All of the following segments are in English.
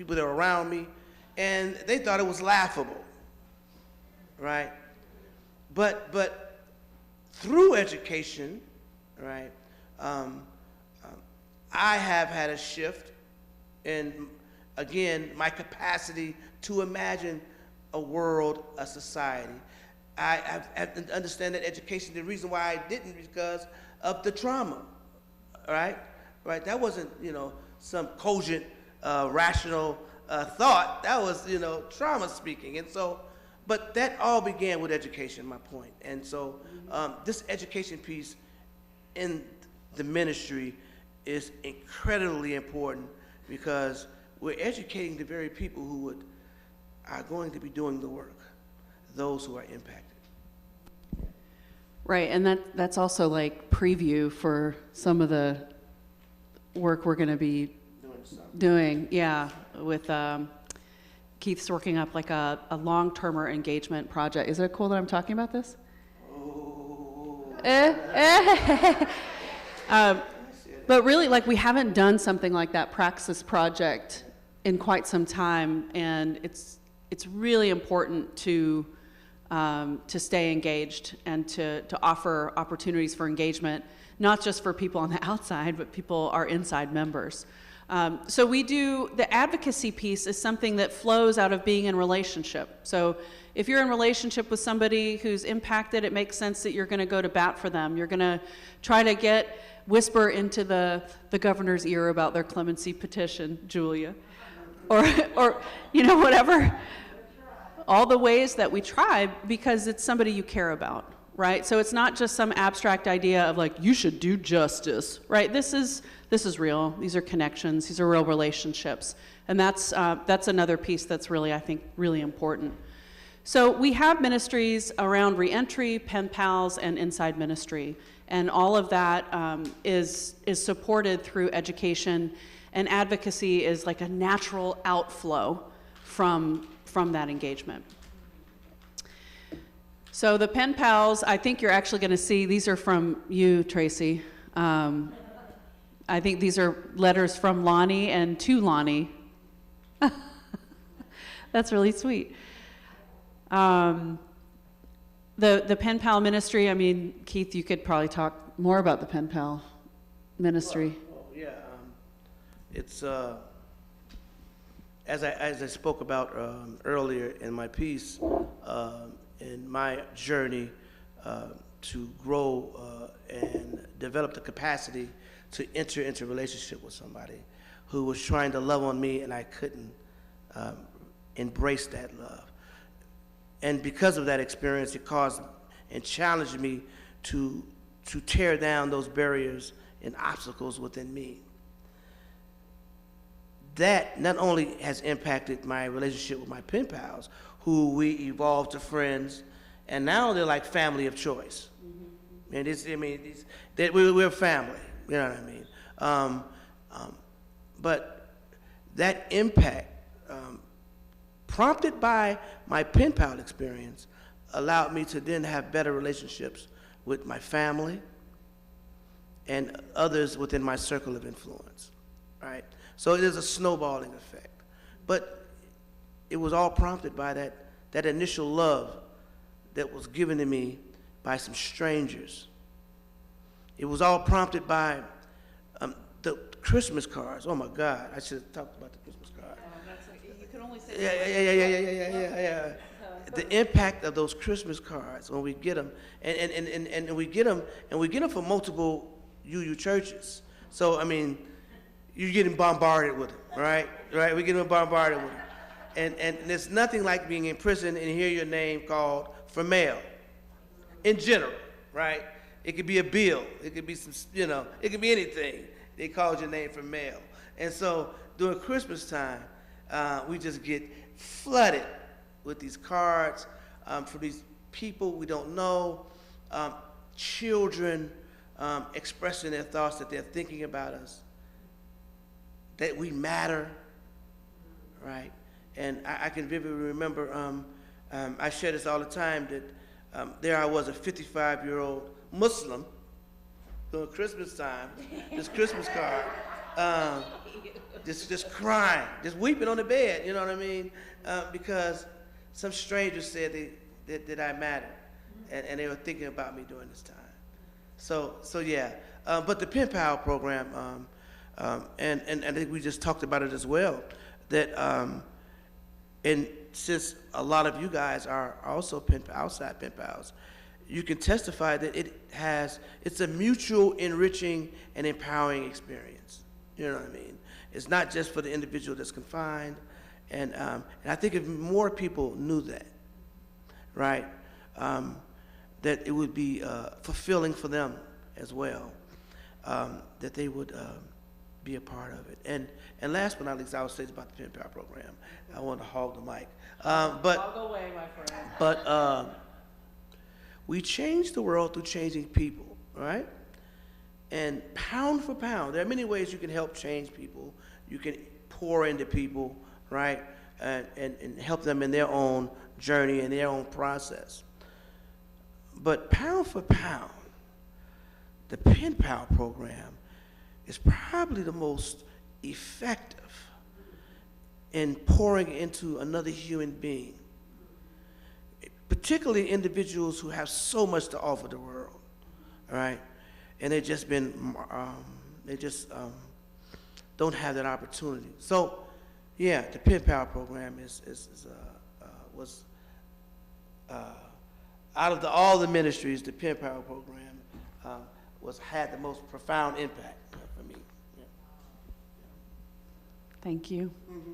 people that were around me, and they thought it was laughable, right? But through education, right, I have had a shift in, again, my capacity to imagine a world, a society. I understand that education, the reason why I didn't, because of the trauma, right? Right, that wasn't, some cogent, rational thought. That was, trauma speaking. And so, but that all began with education, my point. And so this education piece in the ministry is incredibly important, because we're educating the very people who are going to be doing the work, those who are impacted. Right, and that's also like preview for some of the work we're going to be doing, yeah, with Keith's working up like a long-termer engagement project. Is it cool that I'm talking about this? Oh. But really, like, we haven't done something like that Praxis project in quite some time, and it's really important to stay engaged and to offer opportunities for engagement, not just for people on the outside, but our inside members. So we do, the advocacy piece is something that flows out of being in relationship. So if you're in relationship with somebody who's impacted, it makes sense that you're going to go to bat for them. You're going to try to whisper into the governor's ear about their clemency petition, Julia, or whatever. All the ways that we try, because it's somebody you care about, right? So it's not just some abstract idea of like, you should do justice, right? This is real. These are connections. These are real relationships. And that's another piece that's really, I think, really important. So we have ministries around reentry, pen pals, and inside ministry. And all of that is supported through education, and advocacy is like a natural outflow from that engagement. So the pen pals, I think you're actually going to see, these are from you, Tracy. I think these are letters from Lonnie and to Lonnie. That's really sweet. The pen pal ministry, I mean, Keith, you could probably talk more about the pen pal ministry. Yeah, it's as I spoke about earlier in my piece, in my journey to grow and develop the capacity to enter into a relationship with somebody who was trying to love on me, and I couldn't embrace that love. And because of that experience, it caused and challenged me to tear down those barriers and obstacles within me. That not only has impacted my relationship with my pen pals, who we evolved to friends, and now they're like family of choice. Mm-hmm. And we're family, you know what I mean? But that impact, prompted by my pen pal experience, allowed me to then have better relationships with my family and others within my circle of influence, right? So it is a snowballing effect. But it was all prompted by that initial love that was given to me by some strangers. It was all prompted by the Christmas cards. Oh my God, I should have talked about the Christmas cards. You can only say Yeah. The impact of those Christmas cards when we get them, and we get them from multiple UU churches. So I mean, you're getting bombarded with them, right? Right? We're getting bombarded with them, and there's nothing like being in prison and hear your name called for mail. In general, right? It could be a bill. It could be some, it could be anything. They called your name for mail, and so during Christmas time, we just get flooded with these cards from these people we don't know, children expressing their thoughts that they're thinking about us, that we matter, right? And I can vividly remember, I share this all the time, that there I was, a 55-year-old Muslim, during Christmas time, this Christmas card, just crying, just weeping on the bed, you know what I mean? Because some stranger said that I mattered, and they were thinking about me during this time. So yeah, but the Pen Pal program, and I think we just talked about it as well, that and since a lot of you guys are also outside pen pals, you can testify that it's a mutual enriching and empowering experience. You know what I mean? It's not just for the individual that's confined, and I think if more people knew that, right, that it would be fulfilling for them as well, that they would be a part of it. And last but not least, I would say about the Pen Pal program. I want to hog the mic, but Hog away, my friend. but we change the world through changing people, right? And pound for pound, there are many ways you can help change people. You can pour into people, right, and help them in their own journey and their own process. But pound for pound, the Pen Pal program is probably the most effective in pouring into another human being, particularly individuals who have so much to offer the world, all right? And they've just been, don't have that opportunity. So, yeah, the Pen Pal program was out of all the ministries, the Pen Pal program had the most profound impact for me. Yeah. Thank you. Mm-hmm.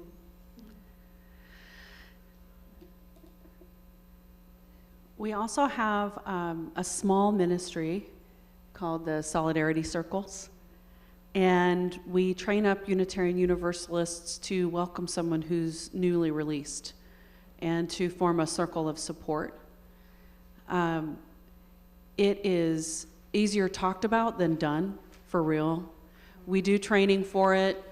We also have a small ministry called the Solidarity Circles, and we train up Unitarian Universalists to welcome someone who's newly released and to form a circle of support. It is easier talked about than done, for real. We do training for it,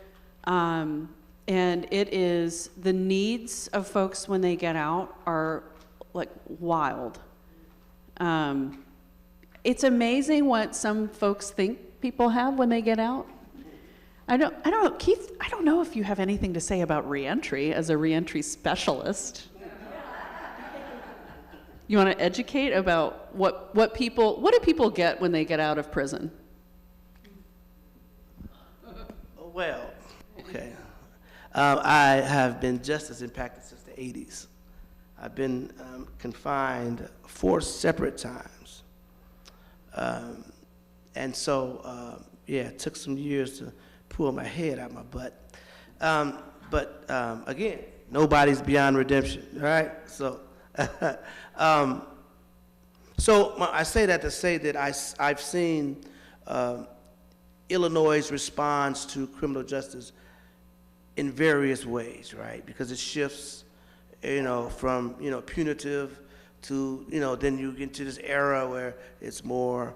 and it is, the needs of folks when they get out are like wild. It's amazing what some folks think people have when they get out. I don't know, Keith, I don't know if you have anything to say about reentry as a reentry specialist. You want to educate about what do people get when they get out of prison? Well, okay. I have been just as impacted since the 80s. I've been confined 4 separate times. And so, yeah, it took some years to pull my head out of my butt. But again, nobody's beyond redemption, right? So, so I say that to say that I've seen Illinois' response to criminal justice in various ways, right? Because it shifts, from, punitive to, then you get into this era where it's more,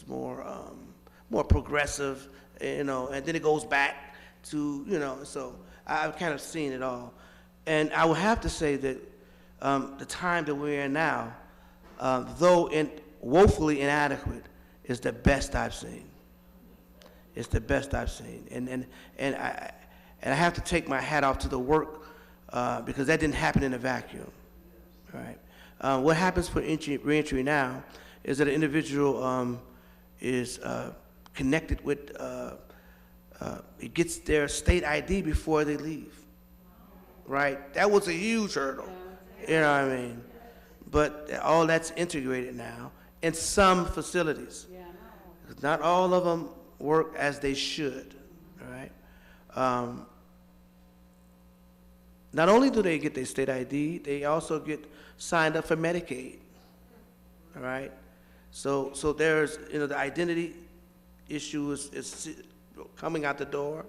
more progressive, and then it goes back to, so I've kind of seen it all. And I would have to say that the time that we're in now, though woefully inadequate, is the best I've seen. It's the best I've seen. And I have to take my hat off to the work because that didn't happen in a vacuum, right? What happens for reentry now is that an individual is connected with, it gets their state ID before they leave, right? That was a huge hurdle, you know what I mean? But all that's integrated now in some facilities. Not all of them work as they should, all right? Not only do they get their state ID, they also get signed up for Medicaid, all right? So there's, the identity issue is coming out the door,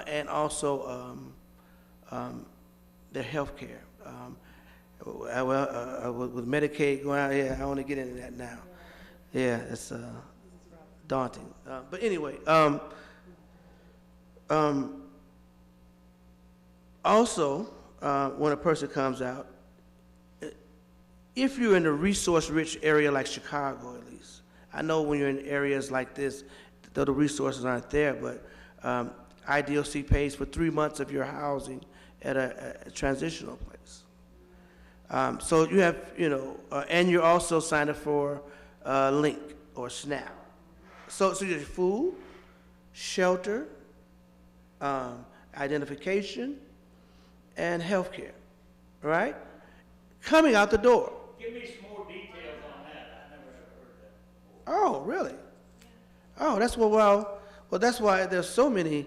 and also their health care. With Medicaid going out, yeah, I want to get into that now. Yeah, it's daunting. But anyway, also, when a person comes out, if you're in a resource-rich area like Chicago, at least, I know when you're in areas like this, though the resources aren't there, but IDOC pays for 3 months of your housing at a transitional place. So you have, and you're also signed up for LINK or SNAP. So you have food, shelter, identification, and health care, right? Coming out the door. Give me some more details on that. I never heard that. Oh, really? Oh, that's why there's so many,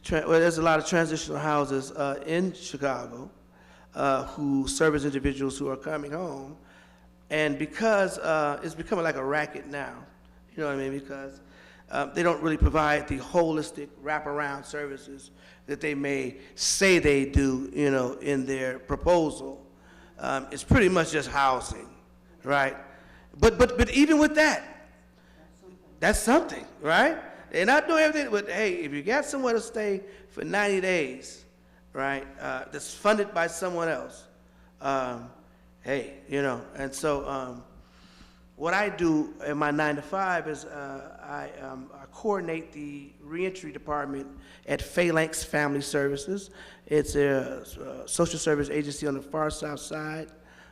there's a lot of transitional houses in Chicago who serve as individuals who are coming home. And because it's becoming like a racket now, you know what I mean? Because they don't really provide the holistic wraparound services that they may say they do, in their proposal. It's pretty much just housing, right? But even with that, that's something, right? They're not doing everything, but hey, if you got somewhere to stay for 90 days, right, that's funded by someone else, hey, and so what I do in my 9 to 5 is I coordinate the reentry department at Phalanx Family Services. It's a social service agency on the far south side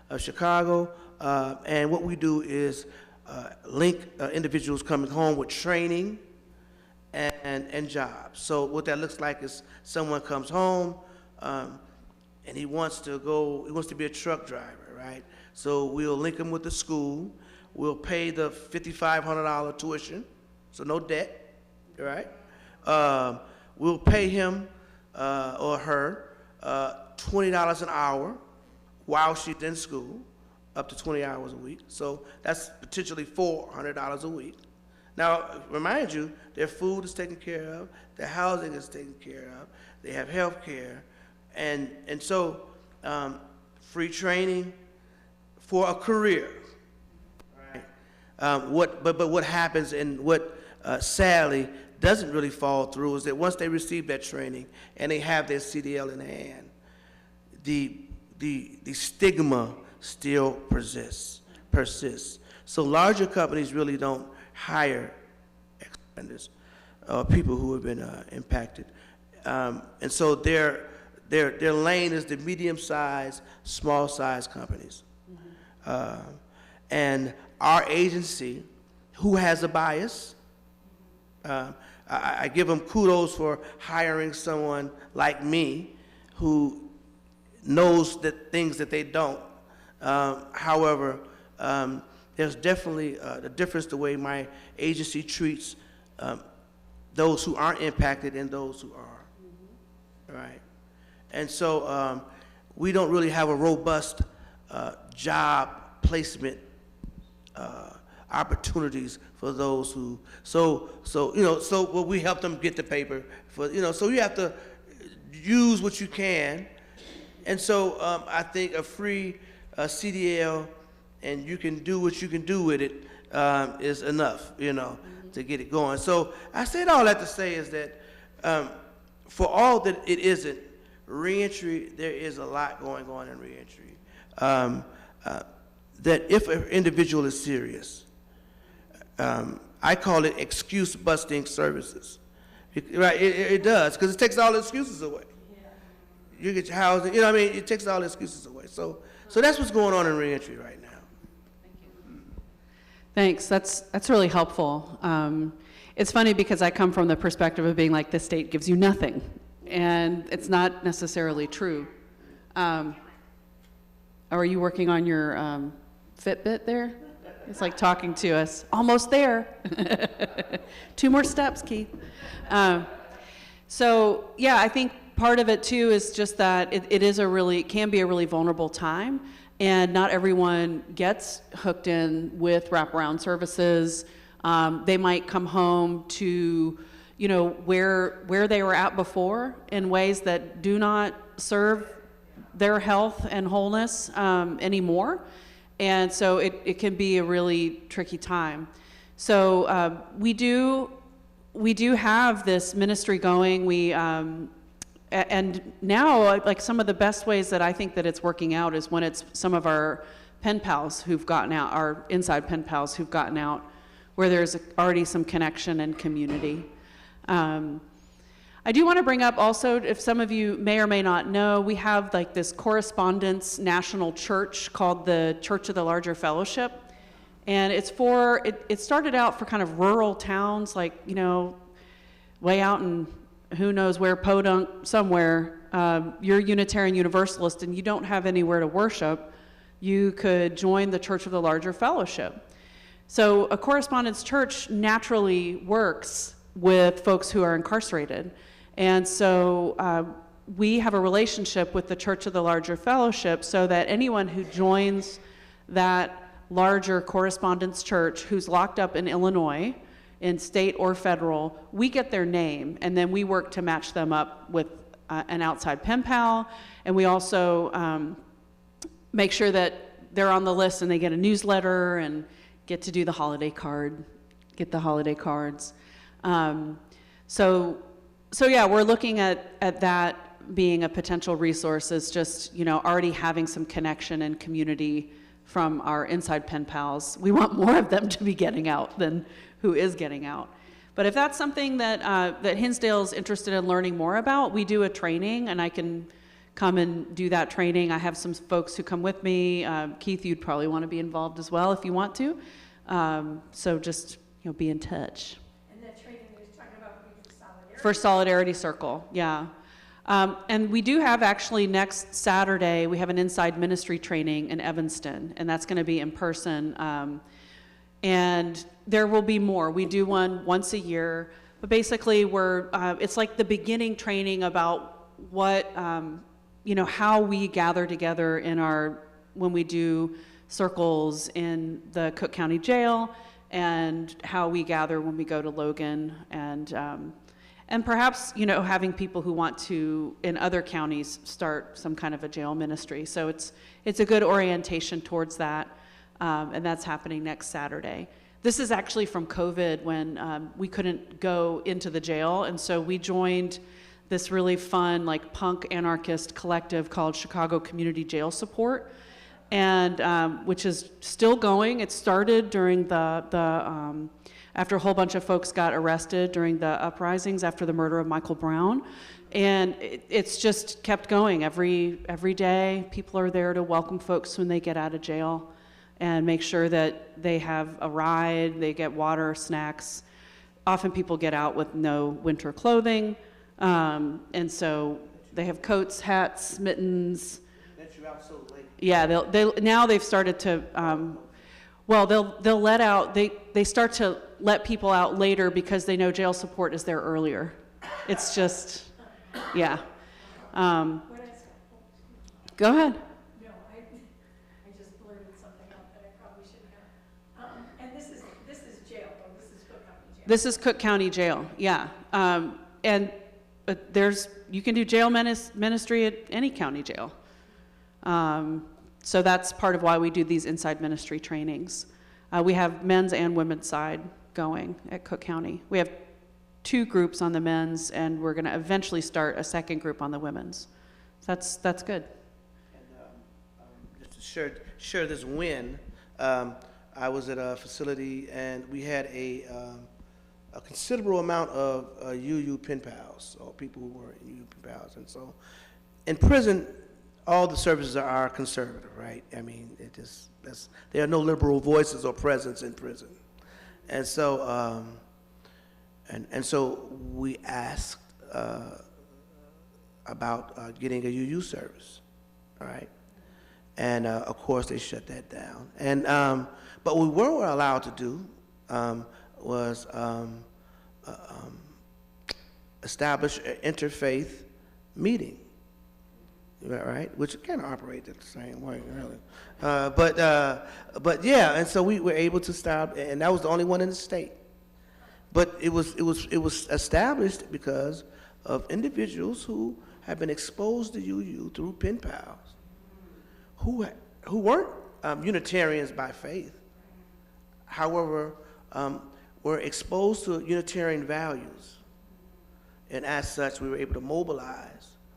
of Chicago, and what we do is link individuals coming home with training and jobs. So what that looks like is someone comes home and he wants to be a truck driver, right? So we'll link him with the school. We'll pay the $5,500 tuition, so no debt, right? We'll pay him or her $20 an hour while she's in school, up to 20 hours a week. So that's potentially $400 a week. Now, remind you, their food is taken care of, their housing is taken care of, they have health care, and so free training for a career. But what happens and what sadly doesn't really fall through is that once they receive that training and they have their CDL in hand, the stigma still persists. So larger companies really don't hire ex-offenders, people who have been impacted, and so their lane is the medium-sized, small-sized companies, and our agency, who has a bias, I give them kudos for hiring someone like me who knows the things that they don't. However, there's definitely a difference the way my agency treats those who aren't impacted and those who are, right? And so we don't really have a robust job placement opportunities for those who, so we help them get the paper for, so you have to use what you can. And so I think a free CDL and you can do what you can do with it is enough, to get it going. So I said all that to say is that for all that it isn't, reentry, there is a lot going on in reentry. That if an individual is serious, I call it excuse busting services. Right, it does, because it takes all the excuses away. You get your housing, it takes all the excuses away. So that's what's going on in reentry right now. Thanks, that's really helpful. It's funny because I come from the perspective of being like, the state gives you nothing, and it's not necessarily true. Are you working on your Fitbit there? It's like talking to us. Almost there. 2 more steps, Keith. So yeah, I think part of it too is just that it can be a really vulnerable time, and not everyone gets hooked in with wraparound services. They might come home to, where they were at before in ways that do not serve their health and wholeness anymore. And so it can be a really tricky time. So we do have this ministry going. And now, like, some of the best ways that I think that it's working out is when it's some of our pen pals who've gotten out, our inside pen pals who've gotten out. where there's already some connection and community. I do want to bring up also, if some of you may or may not know, we have like this correspondence national church called the Church of the Larger Fellowship. And it's for, it started out for kind of rural towns, like, you know, way out in who knows where, Podunk, somewhere. You're Unitarian Universalist and you don't have anywhere to worship, you could join the Church of the Larger Fellowship. So a correspondence church naturally works with folks who are incarcerated. And so we have a relationship with the Church of the Larger Fellowship so that anyone who joins that larger correspondence church who's locked up in Illinois, in state or federal, we get their name, and then we work to match them up with an outside pen pal, and we also make sure that they're on the list and they get a newsletter and get to do the holiday card, get the holiday cards. So yeah, we're looking at that being a potential resource as just, you know, already having some connection and community from our inside pen pals. We want more of them to be getting out than who is getting out. But if that's something that that Hinsdale's interested in learning more about, we do a training, and I can come and do that training. I have some folks who come with me. Keith, you'd probably want to be involved as well if you want to. So just, you know, be in touch. And that training you're talking about would be for Solidarity? For Solidarity Circle, yeah. And we do have actually next Saturday, we have an inside ministry training in Evanston, and that's going to be in person. And there will be more. We do one once a year, but basically it's like the beginning training about what, you know, how we gather together when we do circles in the Cook County Jail, and how we gather when we go to Logan, and perhaps, you know, having people who want to, in other counties, start some kind of a jail ministry. So it's a good orientation towards that, and that's happening next Saturday. This is actually from COVID when we couldn't go into the jail, and so we joined this really fun, like, punk anarchist collective called Chicago Community Jail Support, and which is still going. It started during after a whole bunch of folks got arrested during the uprisings after the murder of Michael Brown. And it's just kept going every day. People are there to welcome folks when they get out of jail and make sure that they have a ride, they get water, snacks. Often people get out with no winter clothing. And so they have coats, hats, mittens. Absolutely. Yeah, now they've started to, they'll let out, they start to let people out later because they know jail support is there earlier. It's just, yeah. Go ahead. No, I just blurted something out that I probably shouldn't have. And this is jail, though. This is Cook County Jail. This is Cook County Jail, yeah. And you can do jail ministry at any county jail. So that's part of why we do these inside ministry trainings. We have men's and women's side going at Cook County. We have 2 groups on the men's, and we're going to eventually start a second group on the women's. So that's good. And just to share this win, I was at a facility, and we had a considerable amount of UU pen pals, or people who were in UU pen pals. And so in prison, all the services are conservative, right? I mean, there are no liberal voices or presence in prison. And so, and so we asked about getting a UU service, all right? And of course, they shut that down. And but what we were allowed to do was establish an interfaith meeting, right? Which kind of operated the same way, really. But yeah, and so we were able to start, and that was the only one in the state. But it was established because of individuals who have been exposed to UU through pen pals, who weren't Unitarians by faith, however, were exposed to Unitarian values, and as such, we were able to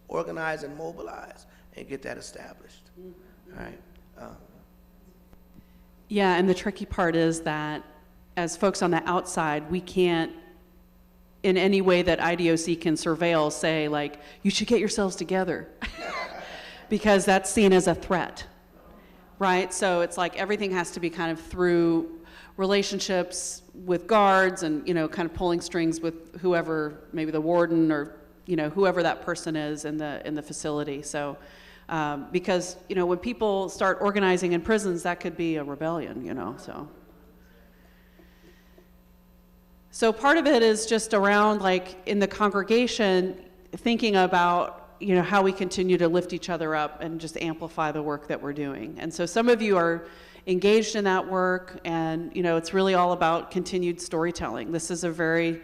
organize and mobilize, and get that established. All right. Yeah, and the tricky part is that as folks on the outside, we can't, in any way that IDOC can surveil, say, like, you should get yourselves together, because that's seen as a threat, right? So it's like everything has to be kind of through relationships with guards and, you know, kind of pulling strings with whoever, maybe the warden or, you know, whoever that person is in the facility. So, because, you know, when people start organizing in prisons, that could be a rebellion, you know, so. So part of it is just around, like, in the congregation, thinking about, you know, how we continue to lift each other up and just amplify the work that we're doing. And so some of you are engaged in that work, and, you know, it's really all about continued storytelling. This is the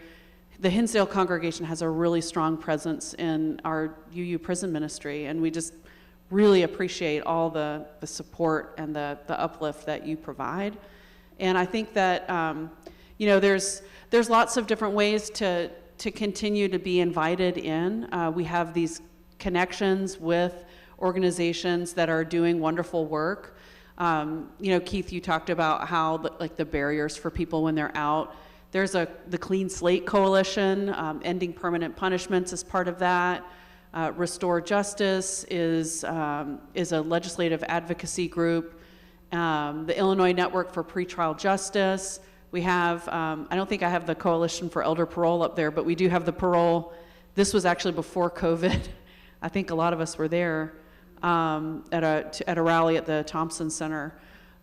Hinsdale congregation has a really strong presence in our UU prison ministry, and we just really appreciate all the support and the uplift that you provide. And I think that, you know, there's lots of different ways to continue to be invited in. We have these connections with organizations that are doing wonderful work. You know, Keith, you talked about how the barriers for people when they're out. There's the Clean Slate Coalition, Ending Permanent Punishments is part of that. Restore Justice is a legislative advocacy group. The Illinois Network for Pretrial Justice. We have, I don't think I have the Coalition for Elder Parole up there, but we do have the parole. This was actually before COVID. I think a lot of us were there at a rally at the Thompson Center.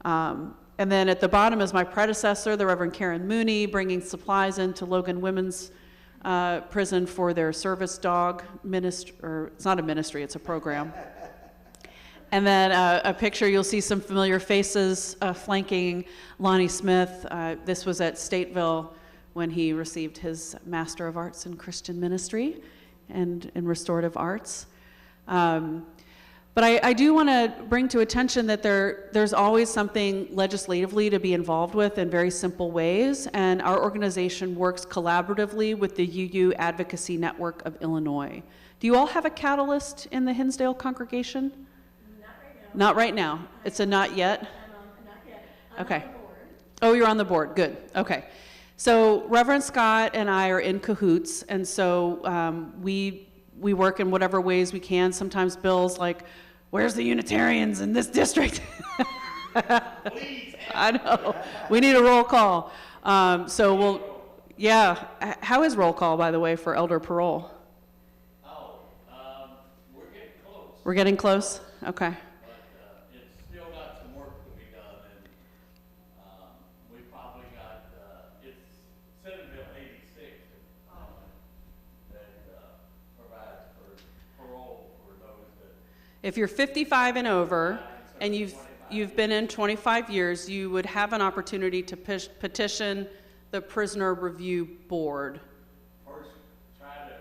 And then at the bottom is my predecessor, the Reverend Karen Mooney, bringing supplies into Logan Women's Prison for their service dog ministry, or it's not a ministry, it's a program. And then a picture, you'll see some familiar faces flanking Lonnie Smith. This was at Stateville when he received his Master of Arts in Christian Ministry and in Restorative Arts. But I do want to bring to attention that there's always something legislatively to be involved with in very simple ways, and our organization works collaboratively with the UU Advocacy Network of Illinois. Do you all have a catalyst in the Hinsdale congregation? Not right now. Not right now. It's a not yet? Not yet. I'm Okay. on the board. Oh, you're on the board. Good. Okay. So Reverend Scott and I are in cahoots, and so we work in whatever ways we can. Sometimes Bill's like, where's the Unitarians in this district? I know. We need a roll call. So we'll, yeah. How is roll call, by the way, for elder parole? Oh, we're getting close, We're getting close? Okay. but, it's still got some work to be done, and, we probably got, it's Senate Bill 86, that, provides for parole for those that. If you're 55 and over, and you've been in 25 years, you would have an opportunity to petition the Prisoner Review Board. First, try to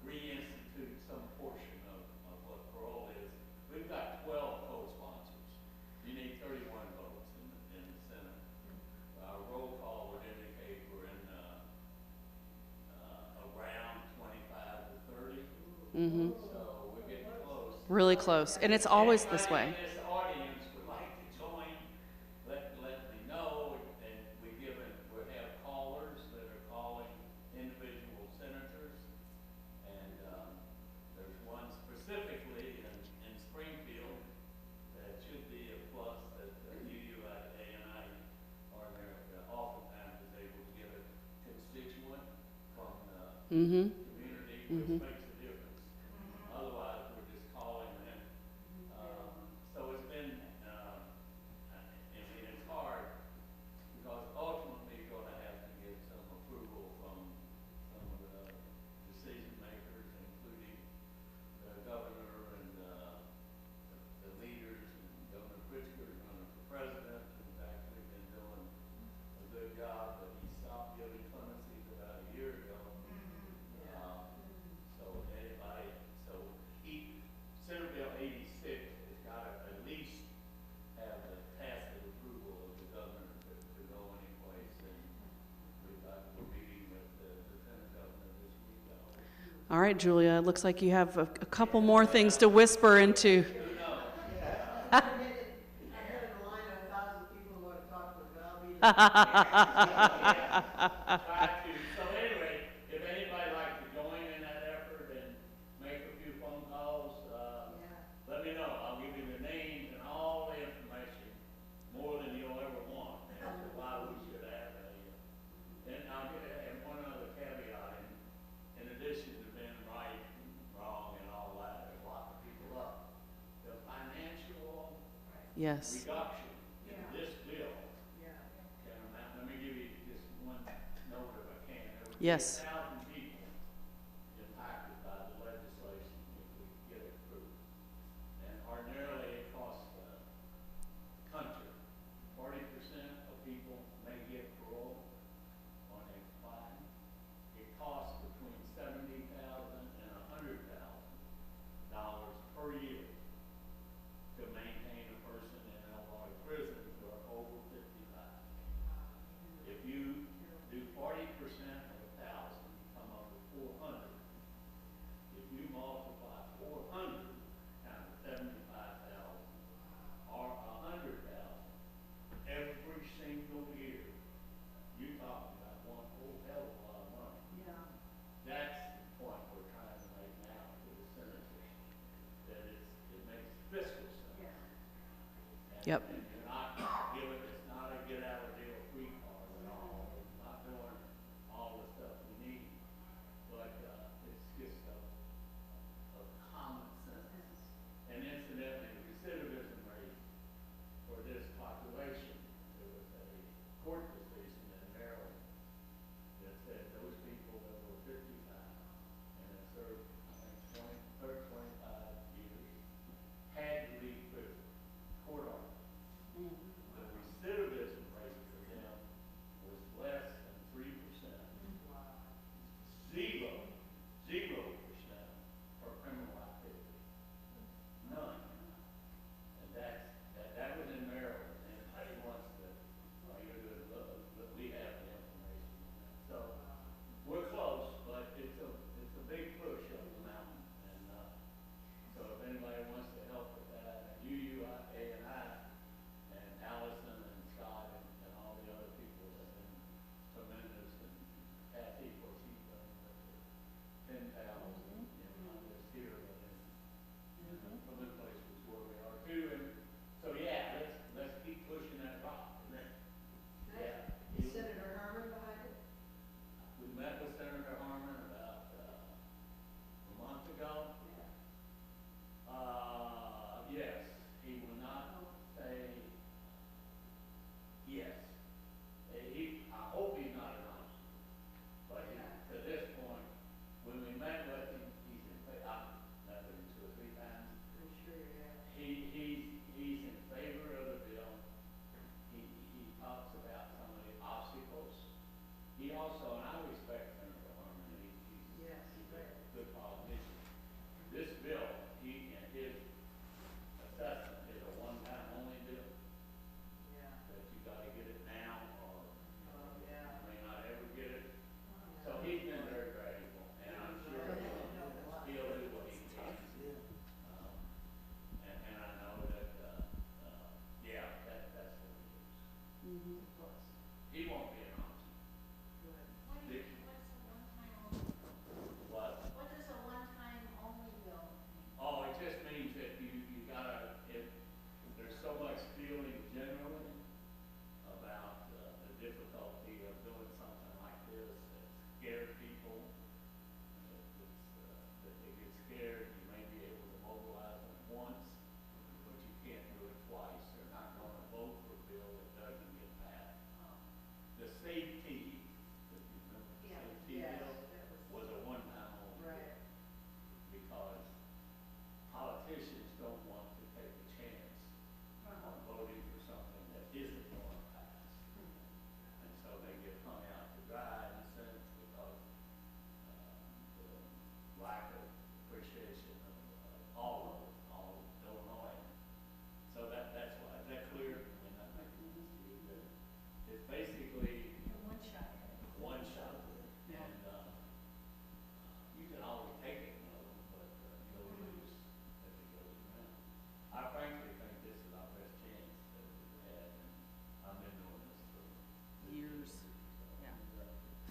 reinstitute some portion of what parole is. We've got 12 co-sponsors. You need 31 votes in the Senate. Roll call would indicate we're in around 25 to 30. Mm-hmm. So we're getting close. Really close. And it's always this way. Anybody in this audience would like to join, let me know, and we have callers that are calling individual senators, and there's one specifically in Springfield that should be a plus that UUA and I are there, oftentimes is able to get a constituent from the community, which makes a difference. Otherwise, we're just calling them. So it's been, I mean, it's hard because ultimately you're going to have to get some approval from some of the decision makers, including the governor and the leaders. And Governor Pritzker is running for president and has actually been doing a good job, but he stopped giving clemencies about a year ago. Senate Bill 86 has got to at least have the tacit approval of the governor to go any place, and we're meeting with the lieutenant governor this week. All right, Julia, it looks like you have a couple more things to whisper into. I heard in the line 1,000 people who want to talk to us, but I'll be Try to, so anyway, if anybody like to join in that effort and make a few phone calls, let me know. I'll give you the names and all the information, more than you'll ever want, as to why we should have a, and I'll get, and one other caveat, in addition to being right and wrong and all that, and locking people up, the financial Yes. reduction in this bill can amount, let me give you just one note if I can. There would be Yes. 1,000 people impacted by the legislation if we get it approved. And ordinarily it costs the country 40% of people may get parole on a fine. It costs between $70,000 and $100,000 per year to maintain a person in Illinois prison who are over 55. If you do 40% of 1,000, you come up with 400. If you multiply 400 times 75,000 or 100,000 every single year, you're talking about one whole hell of a lot of money. That's the point we're trying to make now to the senators, that it makes fiscal sense. Yep. And you're not giving, it's not a get out of jail free card at all. It's not doing all the stuff we need. But, it's just a common sense. And incidentally, the recidivism rate for this population, there was a court decision in Maryland that said those people that were 55 and had served, I think, 25 years had to leave prison. Court order.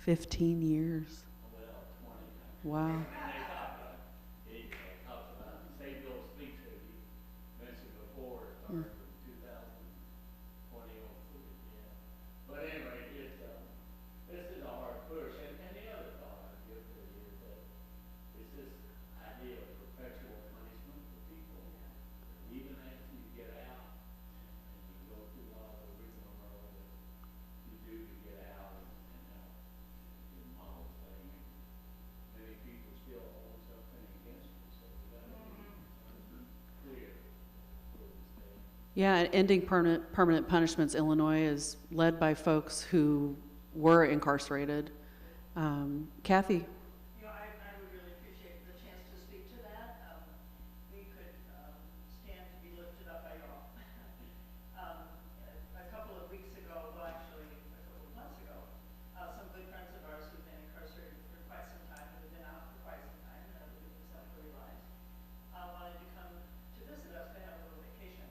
15 years. well, 20 now. Wow. And they talked about, St. Bill speaks that he mentioned before, it started in 2020, hopefully, yeah. But anyway, this is a hard push, and the other thought I'd give to you is that it's this idea of perpetual punishment for people. Even after you get out, and you go through all the rigmarole that you do to get out, and now your mom's thing, many people still hold something against you, so we gotta be clear where we stand. Yeah, and ending permanent punishments Illinois is led by folks who were incarcerated. Kathy? You know, I would really appreciate the chance to speak to that. We could stand to be lifted up by y'all. A couple of weeks ago, well, actually, a couple of months ago, some good friends of ours who've been incarcerated for quite some time, and have been out for quite some time, and living exemplary lives, wanted to come to visit us to have a little vacation,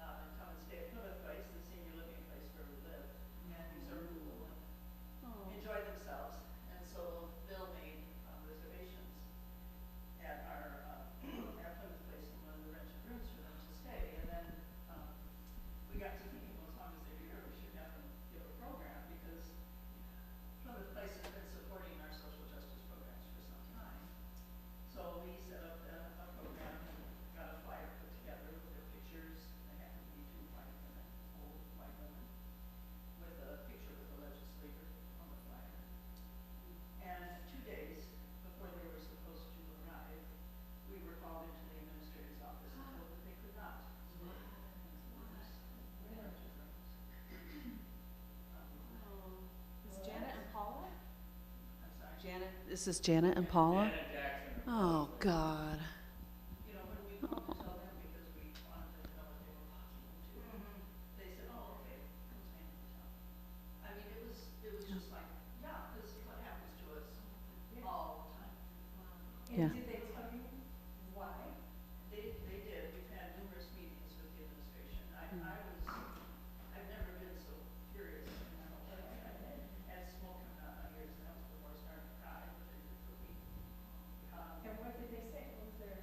and come and stay at Plymouth Place, the senior living place where we live, and use our pool and enjoy themselves. And so Bill made reservations at our at Plymouth Place in one of the rented rooms for them to stay. And then we got to thinking, well, as long as they're here, we should have them give a program, because Plymouth Place has been supporting our social justice programs for some time. So we set up a program and got a flyer put together with their pictures. They happen to be two white women, old white women, with a picture with the legislator on the flyer. And 2 days before they were supposed to arrive, we were called into the administrator's office and told that they could not stay in the rooms, the rented rooms. Is Janet and Paula? I'm sorry. Janet? This is Janet and Paula? Janet Jackson. Oh, God. You know, when we called to tell them, because we wanted them to know what they were walking into, they said, oh, okay, come stay in the hotel. I mean, it was just like, yeah, this is what happens to us all the time. Yeah. And did they tell you why? They did. We've had numerous meetings with the administration. I've never been so furious in my whole life. I had smoke coming out of my ears, and that was before I started to cry, which I did for a week. And what did they say? What was their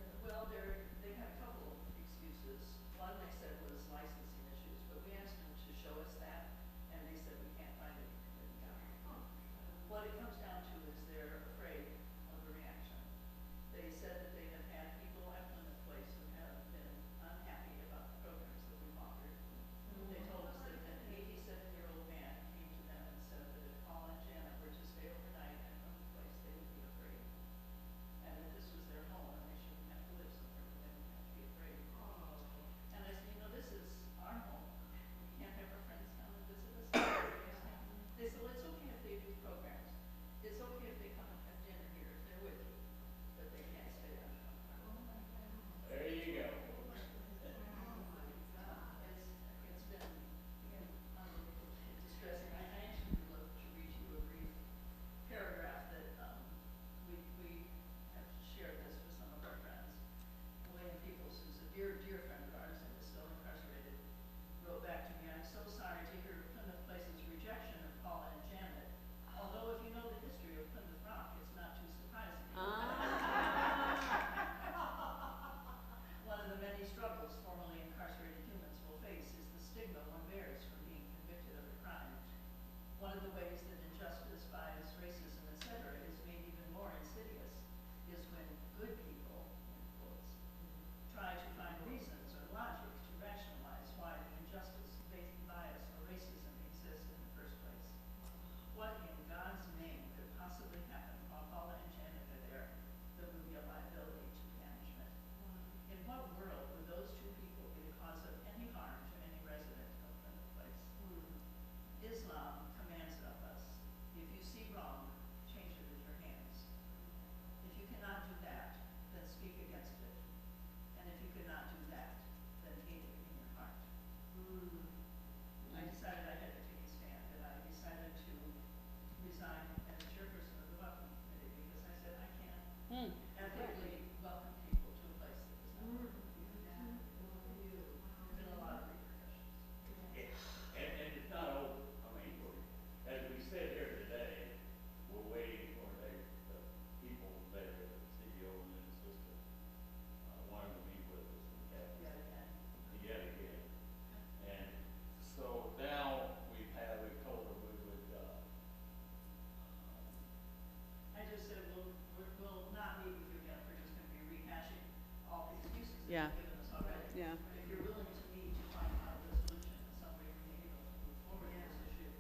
Yeah. have given us already. Yeah. If you're willing to meet to find out a resolution in some way, we may be able to move forward with this issue.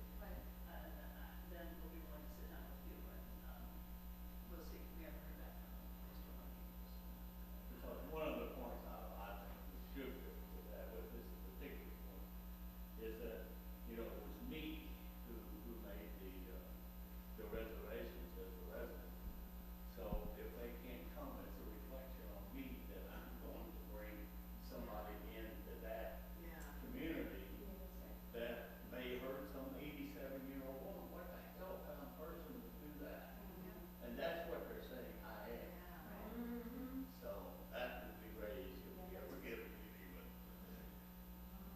Then we'll be willing to sit down with you and, we'll see. We haven't heard back from them. They still want to meet with us. Because one of the points I think we should do with that, with this particular point, is that, you know, it was me who made the reservations as a resident. So if they can't come, it's a reflection on me that I'm going to bring somebody into that community that may hurt some 87-year-old woman. What the hell kind of person would do that? And that's what they're saying I am. So that would be great if we ever get a meeting with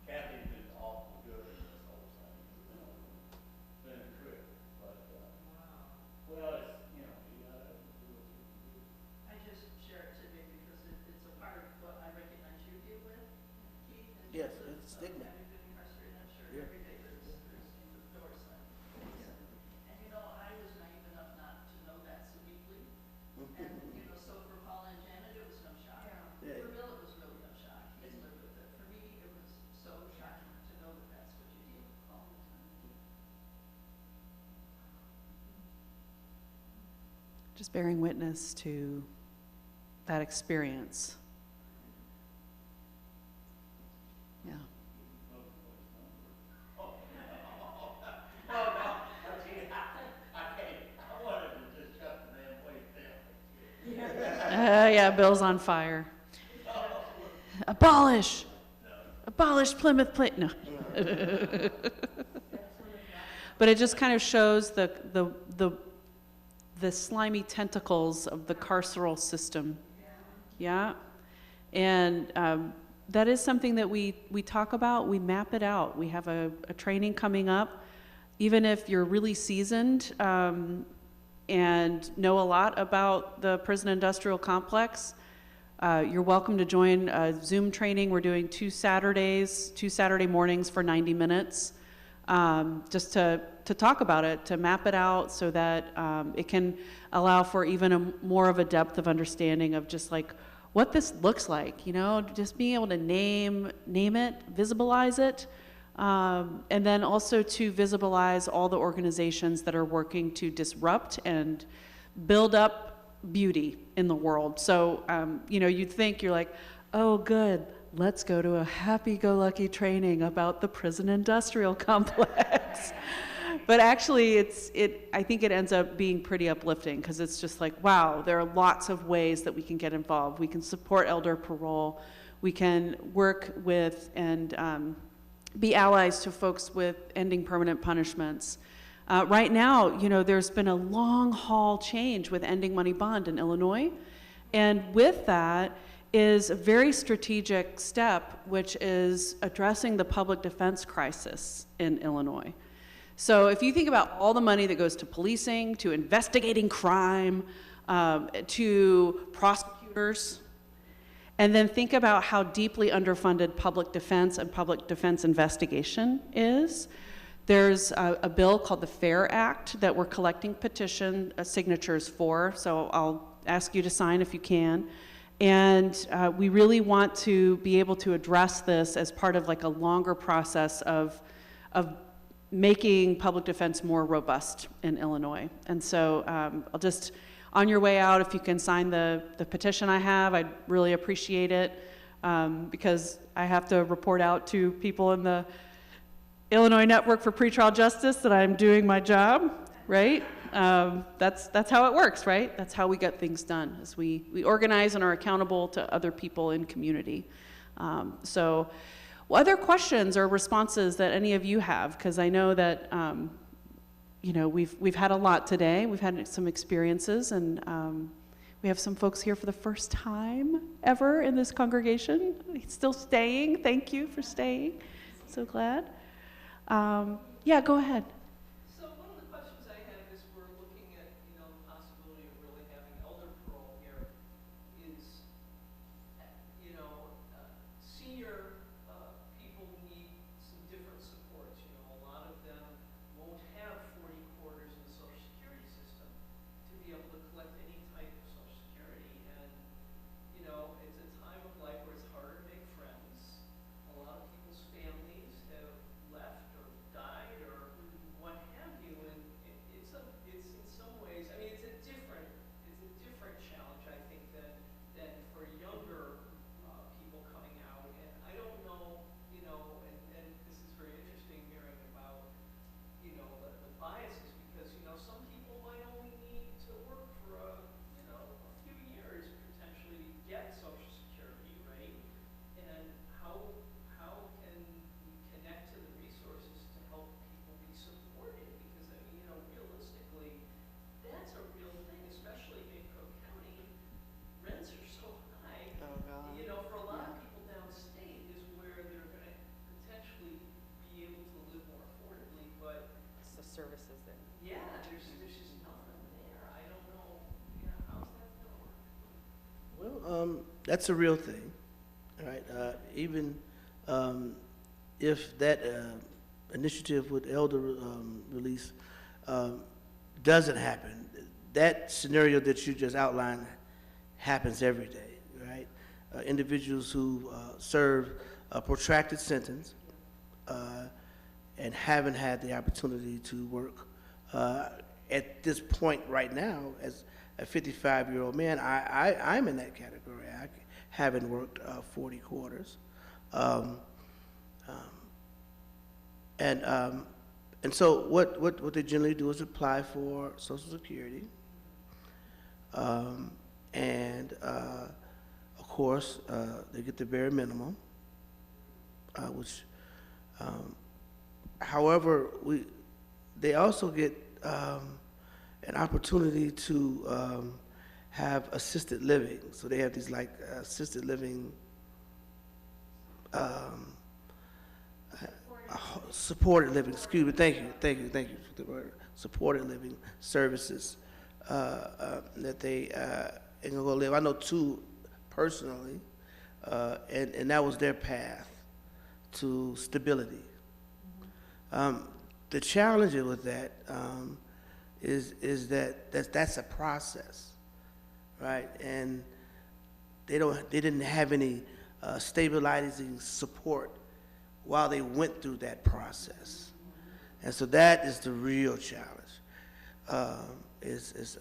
Kathy's been awful good in this whole thing. It's been a trip, but, well, it's, you know, you gotta do what you can do. I just share it today because it's a part of what I recognize you deal with, Keith. in Yes, terms of, it's stigma. Having been incarcerated, I'm sure Yeah. every day there's doors slammed. And you know, I was naive enough not to know that so deeply. And, you know, so for Paula and Janet, it was no shock. Yeah. For Bill, it was really no shock. He's lived with it. For me, it was so shocking to know that that's what you deal with all the time. Just bearing witness to that experience. Yeah. I wanted to just shut the damn place down. Yeah, Bill's on fire. Abolish! Abolish Plymouth Plate. No. But it just kind of shows the slimy tentacles of the carceral system. Yeah? And that is something that we talk about, we map it out. We have a training coming up. Even if you're really seasoned and know a lot about the prison industrial complex, you're welcome to join a Zoom training. We're doing 2 Saturday mornings for 90 minutes, just to talk about it, to map it out so that it can allow for even more of a depth of understanding of just like what this looks like, you know, just being able to name it, visualize it, and then also to visualize all the organizations that are working to disrupt and build up beauty in the world. So, you know, you'd think, you're like, oh, good, let's go to a happy-go-lucky training about the prison industrial complex. But actually, I think it ends up being pretty uplifting because it's just like, wow, there are lots of ways that we can get involved. We can support elder parole. We can work with and be allies to folks with ending permanent punishments. Right now, you know, there's been a long haul change with ending money bond in Illinois. And with that is a very strategic step, which is addressing the public defense crisis in Illinois. So if you think about all the money that goes to policing, to investigating crime, to prosecutors, and then think about how deeply underfunded public defense and public defense investigation is. There's a bill called the FAIR Act that we're collecting petition signatures for, so I'll ask you to sign if you can. And we really want to be able to address this as part of like a longer process of making public defense more robust in Illinois. And so I'll just, on your way out, if you can sign the petition I have, I'd really appreciate it, because I have to report out to people in the Illinois Network for Pretrial Justice that I'm doing my job, right? That's how it works, right? That's how we get things done, is we organize and are accountable to other people in community. So, well, other questions or responses that any of you have, because I know that you know, we've had a lot today. We've had some experiences, and we have some folks here for the first time ever in this congregation. Still staying. Thank you for staying. So glad. Yeah, go ahead. So one of the questions I have is we're looking at, you know, the possibility of really having elder parole here is, you know, senior people need some different supports. You know, a lot of them won't have 40 quarters in the Social Security system to be able to collect any type of Social Security. And, you know, it's a time of life where it's That's a real thing, all right? Even if that initiative with elder release um, doesn't happen, that scenario that you just outlined happens every day, right? Individuals who serve a protracted sentence and haven't had the opportunity to work. At this point right now, as a 55-year-old man, I'm in that category. I haven't worked 40 quarters. Um, um, and so what they generally do is apply for Social Security. And of course, they get the bare minimum, which, however, they also get an opportunity to have assisted living. So they have these like assisted living, supported living, excuse me, thank you for the word, supported living services that they ain't gonna go live. I know two personally, and that was their path to stability. The challenge with that is that that's a process, right? And they didn't have any stabilizing support while they went through that process, and so that is the real challenge. Is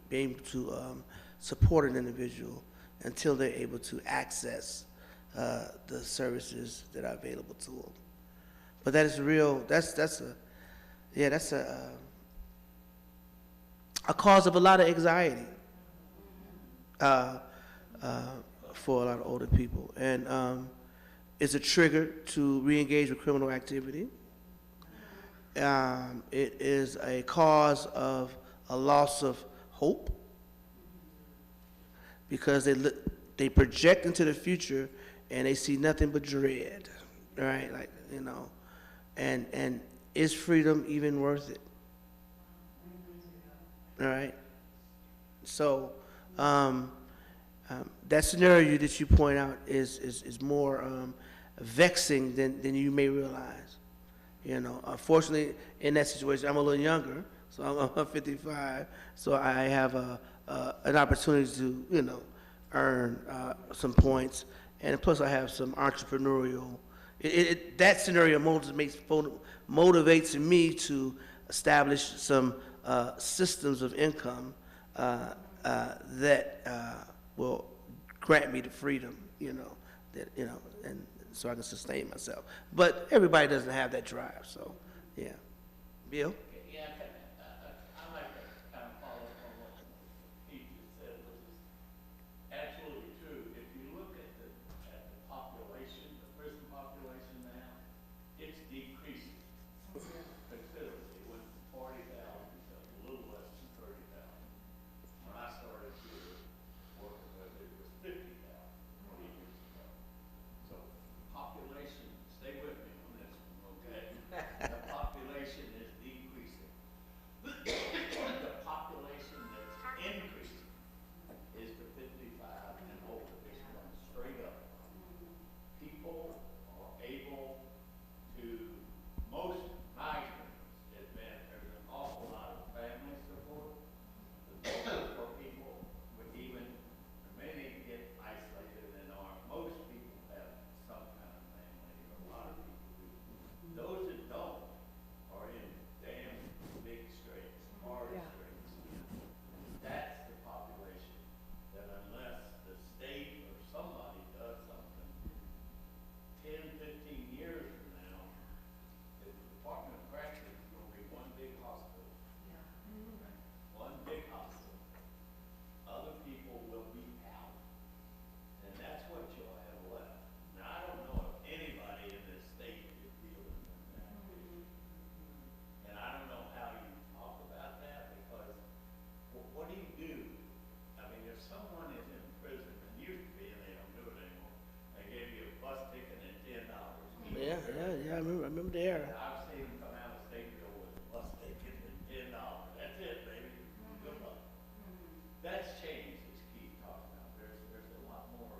being able to support an individual until they're able to access the services that are available to them. But that is real. That's a cause of a lot of anxiety for a lot of older people, and it's a trigger to re-engage with criminal activity. It is a cause of a loss of hope because they project into the future and they see nothing but dread, right? Like, you know, and is freedom even worth it? All right. So that scenario that you point out is more vexing than you may realize. You know, unfortunately, in that situation, I'm a little younger, so I'm 55, so I have an opportunity to, you know, earn some points, and plus I have some entrepreneurial. That scenario motivates me to establish some systems of income that will grant me the freedom, you know, that, you know, and so I can sustain myself. But everybody doesn't have that drive, so yeah. Bill? Yeah, I'd like to kind of follow up on what Pete just said, which is absolutely true. If you look at the population, the prison population now, it's decreasing considerably. It went from 40,000 to a little less than 30,000. When I started here working with it, was 50,000 20 years ago. So population, stay with me on this one, okay? The population is decreasing. The population that's increasing is the 55 and older. It's going straight up. People are able to, most migrants have been, there's an awful lot of family support for people, but even many get isolated and are, most people have some kind of family, or a lot of people do. Those that don't are in damn big straits, hard straits. That's the population that unless the state or somebody does something, 10, 15 years from now, the Department of Corrections is gonna be one big hospital. One big hospital. Other people will be out. And that's what you'll have left. Now, I don't know if anybody in this state is dealing with that issue. And I don't know how you talk about that, because what do you do? I mean, if someone is in prison, and used to be, and they don't do it anymore, they gave you a bus ticket and $10. Yeah, I remember the era. I've seen them come out of Stateville with a bus ticket and $10. That's it, baby. Good luck. That's changed, as Keith talked about. There's a lot more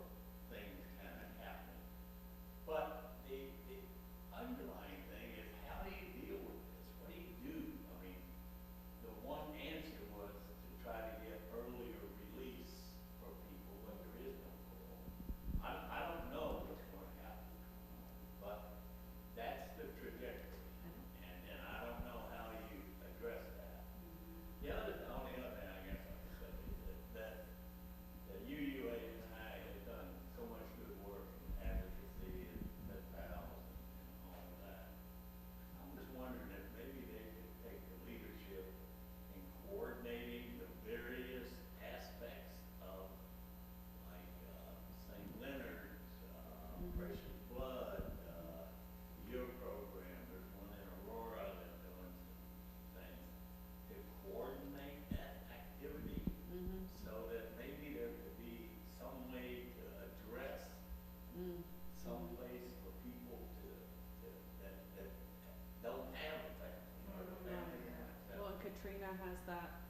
has that,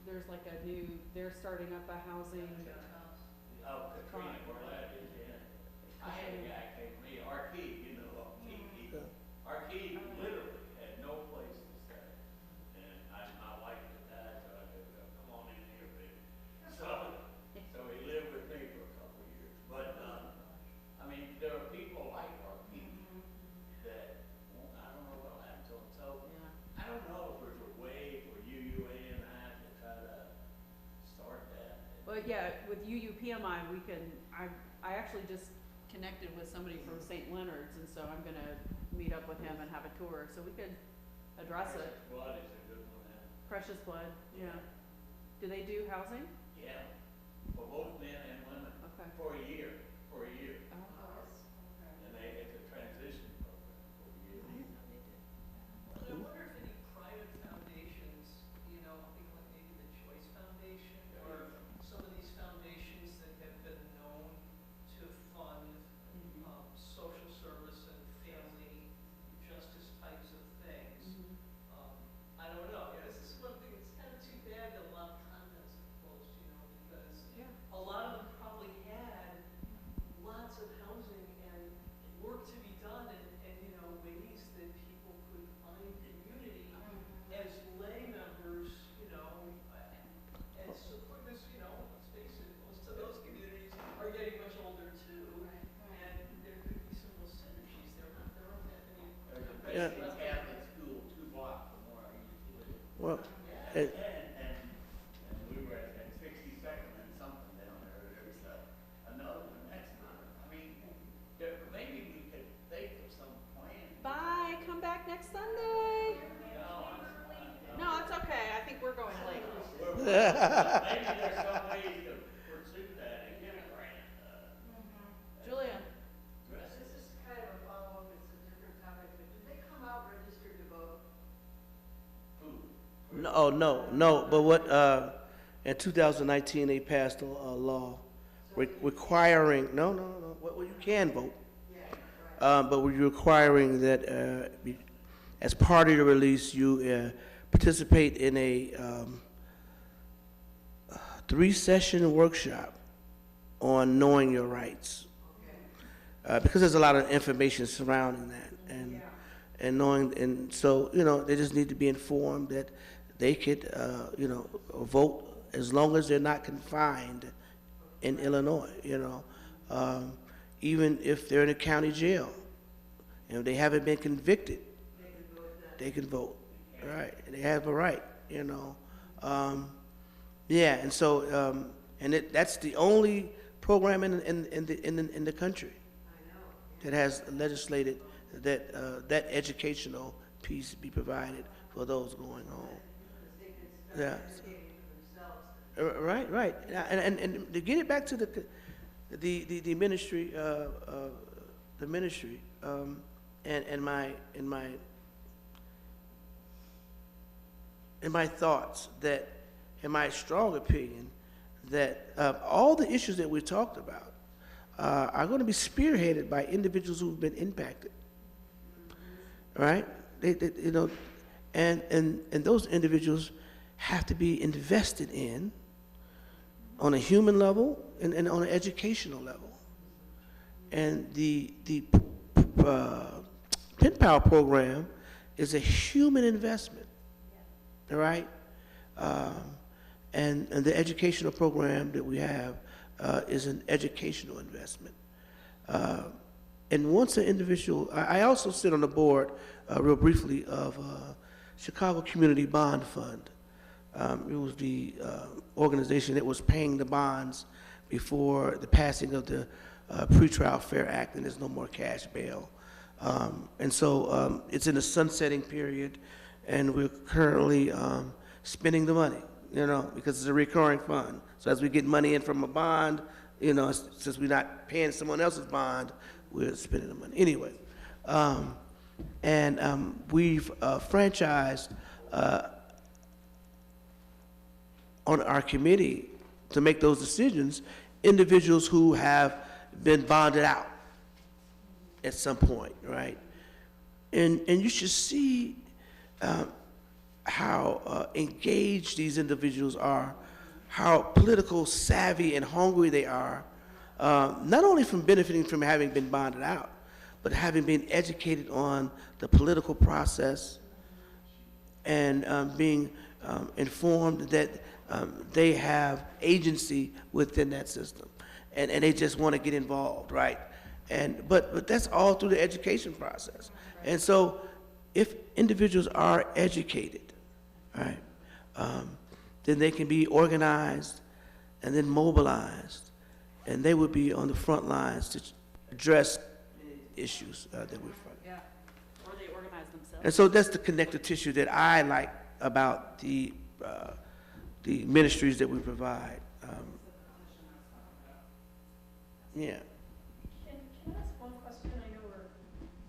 there's like a new, they're starting up a housing. Oh, Katrina, where that is, yeah. I had a guy came to me, Arcade, you know, Arcade literally had no place to stay. And my wife had died, so I said, "Well, come on in here, baby." So he lived with me for a couple of years. But, I mean, there are people like Arcade that, well, I don't know what'll happen to them. So, Yeah. I don't know if there's a way for UUA and I to try to start that. Well, yeah, with UUPMI, we can, I actually just connected with somebody from St. Leonard's, and so I'm gonna meet up with him and have a tour, so we could address it. Precious Blood is a good one, man. Precious Blood, yeah. Do they do housing? Yeah, for both men and women, Okay. for a year, Oh. and it's a transition program for a year. And I wonder if any private foundations, you know, I think like maybe the Choice Foundation or some of these foundations that have been known to fund social service and family justice types of things. I don't know, yeah, this is one thing, it's kind of too bad that a lot of contents are closed, you know, because Yeah. a lot of them probably had lots of housing and work to be done and, you know, ways that people could find community as lay members, you know, and support this, you know, let's face it, most of those communities are getting much older too. And there could be some real synergies, there aren't that many. Yeah. There's a Catholic school 2 blocks from where I used to live. Well, And we were at 62nd and something down there, there's another one, that's not, I mean, maybe we could think of some plan. Bye, come back next Sunday. No, No, it's okay, I think we're going late. maybe there's some ways to pursue that and get a grant, Julia? address This it. is kind of a follow-up, it's a different topic, but did they come out registered to vote? Who? no, but what, in 2019, they passed a law requiring, no, well, you can vote. But we're requiring that, as part of your release, you, participate in a, 3-session workshop on knowing your rights. Because there's a lot of information surrounding that, and knowing, and so, you know, they just need to be informed that they could, you know, vote as long as they're not confined in Illinois, you know. Even if they're in a county jail, and if they haven't been convicted, they can vote, right? They have a right, you know. Yeah, and so, that's the only program in the country that has legislated that that educational piece be provided for those going home. Yeah. Right. And to get it back to the ministry, and my thoughts that, in my strong opinion, that all the issues that we talked about are going to be spearheaded by individuals who've been impacted, right? They you know, and those individuals have to be invested in on a human level and on an educational level. And the Pen Power program is a human investment, all right? And the educational program that we have is an educational investment. And once an individual, I also sit on the board, real briefly, of Chicago Community Bond Fund. It was the organization that was paying the bonds before the passing of the Pretrial Fair Act, and there's no more cash bail. And so it's in a sunsetting period, and we're currently spending the money, you know, because it's a recurring fund. So as we get money in from a bond, you know, since we're not paying someone else's bond, we're spending the money. Anyway, we've franchised on our committee to make those decisions individuals who have been bonded out at some point, right? And you should see how engaged these individuals are, how political savvy and hungry they are, not only from benefiting from having been bonded out, but having been educated on the political process and being informed that they have agency within that system, and they just want to get involved, right? But that's all through the education process. And so if individuals are educated, right, then they can be organized and then mobilized, and they would be on the front lines to address issues that we're fighting. Yeah, or they organize themselves. And so that's the connective tissue that I like about the ministries that we provide. Yeah. Can I ask one question? I know we're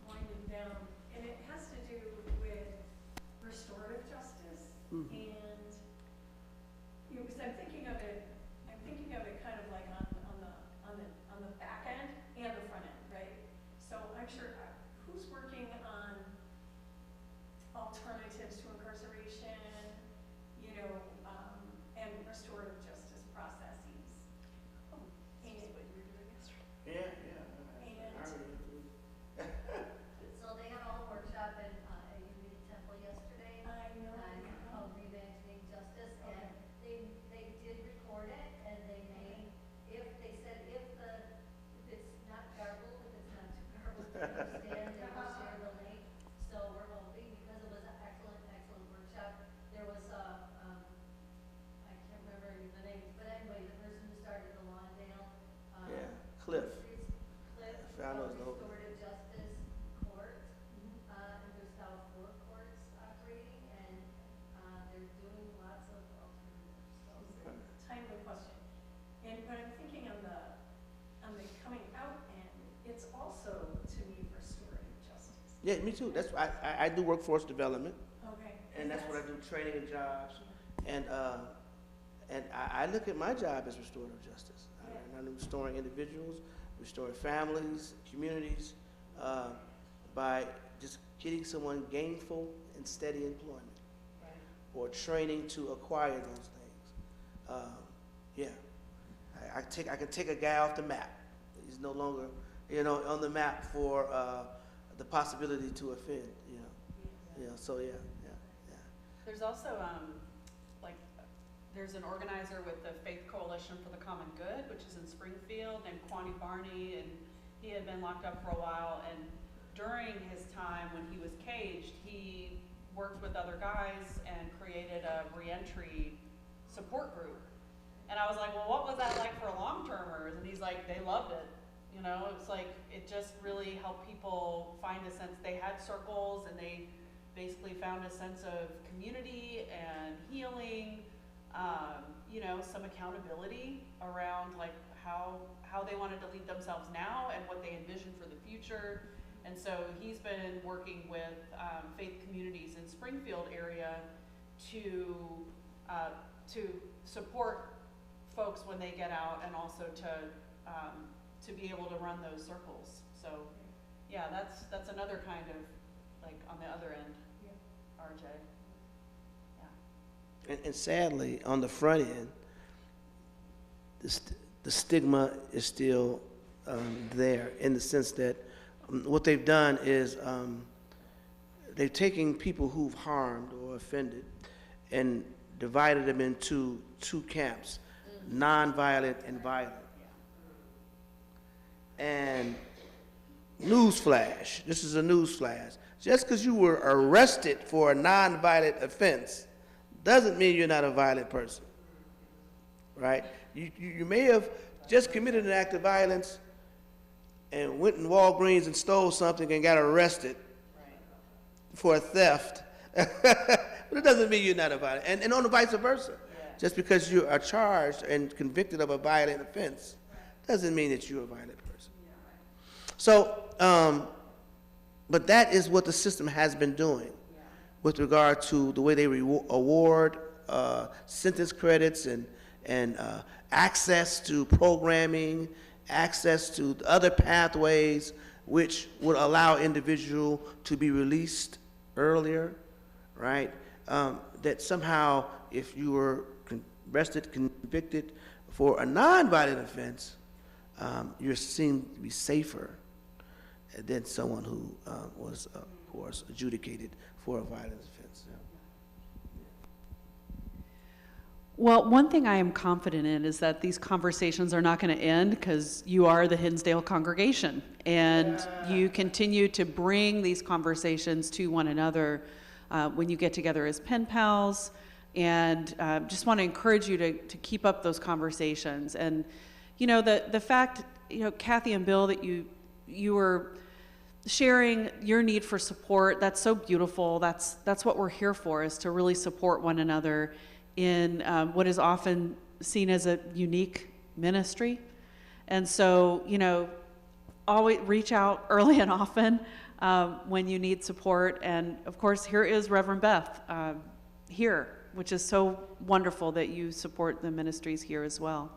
winding down, and it has to do with restorative justice. Mhm. And, you know, because I'm thinking of it kind of like on the back end and the front end, right? So I'm sure, who's working on alternatives to incarceration, you know, and restorative justice processes? And, Yeah, and So they had all workshop at Unity Temple yesterday I know. on reimagining justice, and they did record it, and they made, if it's not garbled, if it's not too garbled to understand, they will share the link. So we're hoping, because it was an excellent workshop, there was I can't remember the names, but anyway, the person who started the Lawndale, yeah, Cliff. Cliff, Found those notes. Restorative Justice Court, and there's now 4 courts operating, and they're doing lots of alternatives, so. Timely question. And when I'm thinking on the coming out end, it's also, to me, restorative justice. Yeah, me too. That's why I do workforce development, Okay. and that's what I do, training and jobs. And I look at my job as restorative justice. I'm restoring individuals, restoring families, communities, by just getting someone gainful and steady employment, or training to acquire those things. Yeah, I can take a guy off the map. He's no longer, on the map for the possibility to offend. So yeah. There's also, there's an organizer with the Faith Coalition for the Common Good, which is in Springfield, named Kwani Barney, and he had been locked up for a while, and during his time when he was caged, he worked with other guys and created a reentry support group. And I was like, well, what was that like for long-termers? And he's like, they loved it. It's like, it just really helped people find a sense. They had circles, and they basically found a sense of community and healing, some accountability around like how they wanted to lead themselves now and what they envisioned for the future. And so he's been working with faith communities in Springfield area to support folks when they get out, and also to be able to run those circles. So yeah, that's another kind of like on the other end, RJ. Yeah. And sadly, on the front end, the stigma is still there, in the sense that what they've done is they've taken people who've harmed or offended and divided them into 2 camps, nonviolent and violent. And newsflash, this is a newsflash, just because you were arrested for a nonviolent offense doesn't mean you're not a violent person, right? You may have just committed an act of violence and went in Walgreens and stole something and got arrested for a theft, but it doesn't mean you're not a violent, and on the vice versa. Just because you are charged and convicted of a violent offense doesn't mean that you're a violent person. So, but that is what the system has been doing with regard to the way they award sentence credits and access to programming, access to other pathways which would allow individual to be released earlier, right? that somehow if you were arrested, convicted for a non-violent offense, you're seen to be safer than someone who was, of course, adjudicated for a violent offense. Yeah. Well, one thing I am confident in is that these conversations are not going to end because you are the Hinsdale congregation, and you continue to bring these conversations to one another when you get together as pen pals, and just want to encourage you to keep up those conversations. And, you know, the fact, you know, Kathy and Bill, that you were sharing your need for support, that's so beautiful. That's what we're here for, is to really support one another in what is often seen as a unique ministry. And so, you know, always reach out early and often when you need support. And of course, here is Reverend Beth here, which is so wonderful that you support the ministries here as well.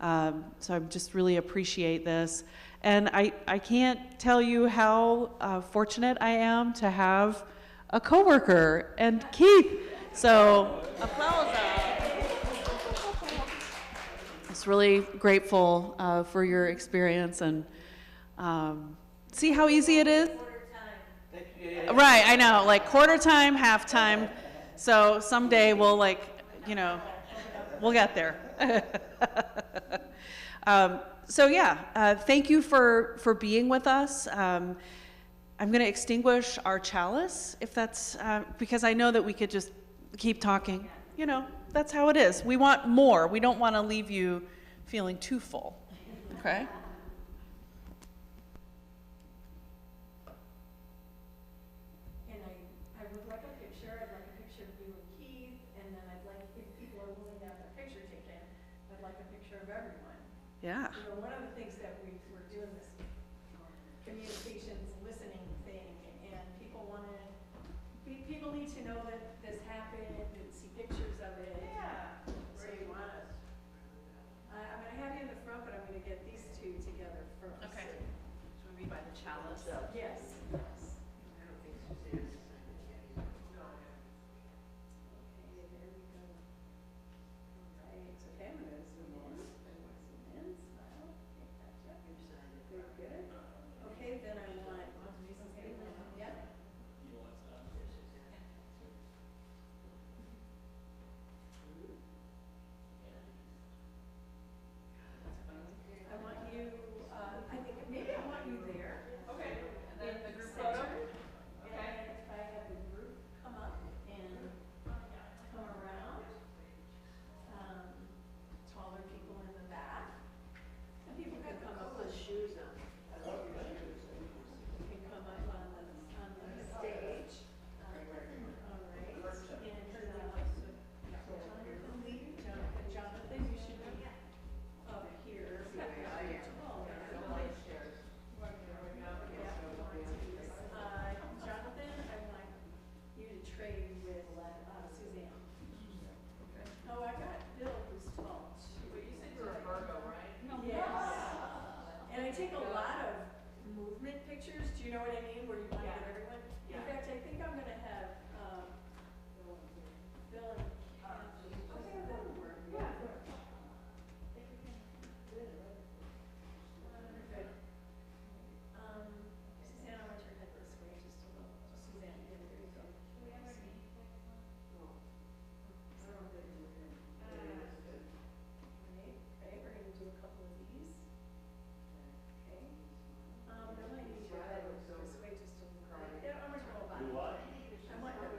So I just really appreciate this. And I can't tell you how fortunate I am to have a coworker, and Keith. So applause. Just really grateful for your experience, and see how easy it is. Right, I know, like quarter time, half time. So someday we'll, like, you know, we'll get there. So yeah, thank you for being with us. I'm going to extinguish our chalice, if that's, because I know that we could just keep talking. You know, that's how it is. We want more. We don't want to leave you feeling too full. Okay? And I would like a picture. I'd like a picture of you and Keith, and then I'd like, if people are willing to have their picture taken, I'd like a picture of everyone. Yeah. You know, one of the things that we're doing this communications listening thing, and people want to, people need to know that this happened and see pictures of it. Yeah. So you want us? I'm going to have you in the front, but I'm going to get these two together first. Okay. Should we be by the chalice? Yes. Yes. Okay, there we go. All right, okay, I'm gonna zoom in, smile, okay, gotcha. Very good. Okay, then I want, yeah. I want you, I think, maybe I want you there. Okay, and then the group Center. photo? And if I have the group come up and come around, taller people in the back. And people can come up with shoes on. I love your shoes. Can come up on the stage. All right, and Jonathan, you should be up here. Jonathan, I want you to trade with Suzanne. Oh, I got Bill, who's tall. But you said you were a Virgo, right? Yes. And I take a lot of movement pictures, do you know what I mean, where you want to get everyone? In Yeah. fact, I think I'm gonna have, Bill and Kathy. Okay, that would work. Yeah. Good. Suzanne, I want your head this way, just a little. Suzanne, yeah, there you go. Right, we're gonna do a couple of these. Okay. Bill, I need your head this way, just a little bit. Yeah, I'm gonna roll back. Do what? I want your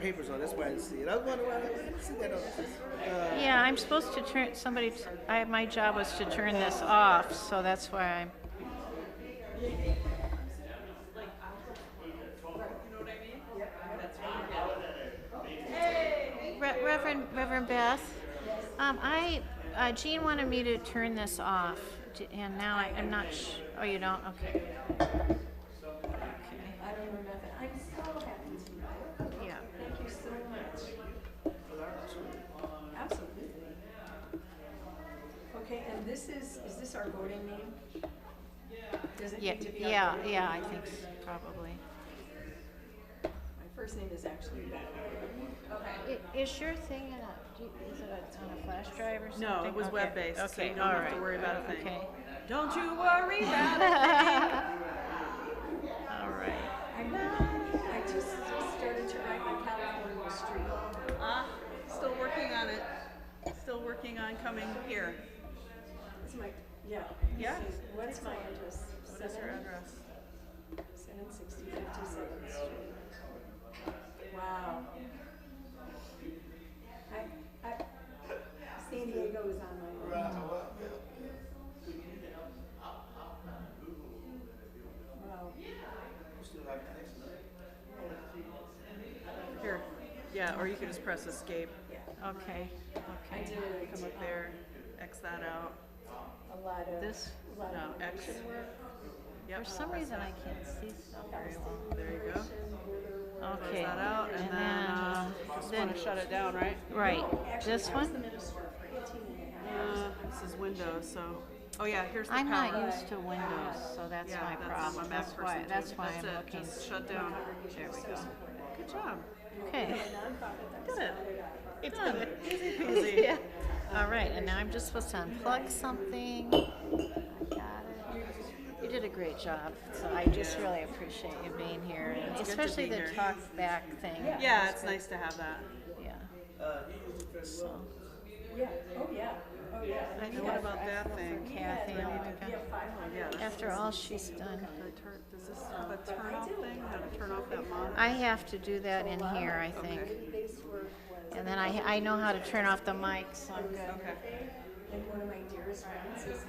papers on, that's why I didn't see it. I was wondering why I didn't see that on. Yeah, I'm supposed to turn, my job was to turn this off, so that's why I'm, Reverend Beth, Jean wanted me to turn this off, and now I'm not oh, you don't? Okay. I don't know nothing. I'm so happy to meet you. Yeah. Thank you so much. Absolutely. Okay, and this is this our voting name? Does it Yeah, need to be our yeah, voting yeah, I name? think probably. My first name is actually Beth. Okay. Is your thing is it on a flash drive or something? No, it was Okay. web-based, so Okay, you don't all have to right. worry about a thing. Okay. Don't you worry about it. All right. I just started to write my California street. Still working on it. Still working on coming here. It's my, yeah. Yeah. What's my address? What is your address? 760 57th Street. Wow. San Diego is on my mind. Wow. Here. Yeah, or you can just press escape. Okay. I Okay. did Come up there, X that out. a lot of This, a lot No, of X. immigration work. Yep. for some reason I can't see stuff very well. There you go. Okay. Close that out, and then just want to shut it down, right? Right. Actually, This I was the one? minister for 18 and a half years. This is Windows, so. Oh yeah, here's the I'm power. not used to Windows, so that's Yeah, my that's problem. my Mac That's person why, too. that's why That's I'm it. looking. Just shut down. There we go. Good job. Okay. A nonprofit that was Did it. founded out of It's Done. done. Easy peasy. Yeah. All right, and now I'm just supposed to unplug something. I got it. You did a great job, so I just really appreciate you being here, and It's good to especially be the here. talk back thing. Yeah, it's nice to have that. Yeah. So, Yeah, oh yeah, oh yeah. I And feel what for- about I that feel for thing? Kathy, oh my We have God. 500. Yeah, that's After all she's done. does this have a turn off thing? How to turn off that monitor? I have to do that in here, I think. Base work was, And then I know how to turn off the mic, so I'm good. Okay. and one of my dearest friends is